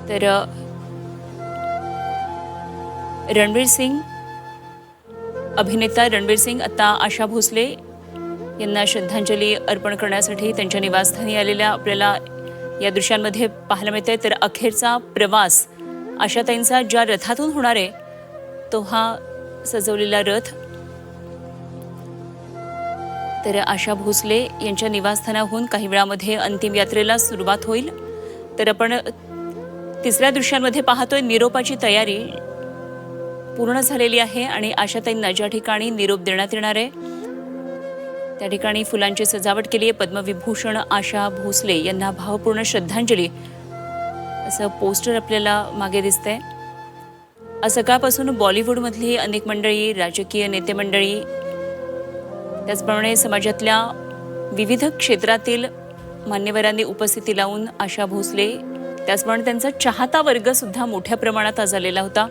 तर रणवीर सिंग अभिनेता रणवीर सिंग आता आशा भोसले यांना श्रद्धांजली अर्पण करण्यासाठी त्यांच्या निवासस्थानी आलेल्या आपल्याला या दृश्यांमध्ये पाहायला मिळते। तर अखेरचा प्रवास आशाताईंचा ज्या रथातून होणार आहे तो हा सजवलेला रथ तर आशा भोसले यांच्या निवासस्थानाहून काही वेळामध्ये अंतिम यात्रेला सुरुवात होईल। तर आपण तिसऱ्या दृश्यांमध्ये पाहतोय निरोपाची तयारी पूर्ण झालेली आहे आणि आशाताईंना ज्या ठिकाणी निरोप देण्यात येणार आहे त्या ठिकाणी फुलांची सजावट केली आहे। पद्मविभूषण आशा भोसले यांना भावपूर्ण श्रद्धांजली असं पोस्टर आपल्याला मागे दिसतंय। सकाळपासून बॉलिवूडमधली अनेक मंडळी, राजकीय नेते मंडळी, त्याचप्रमाणे समाजातल्या विविध क्षेत्रातील मान्यवरांनी उपस्थिती लावून आशा भोसले त्याचप्रमाणे त्यांचा चाहता वर्ग सुद्धा मोठ्या प्रमाणात आज आलेला होता।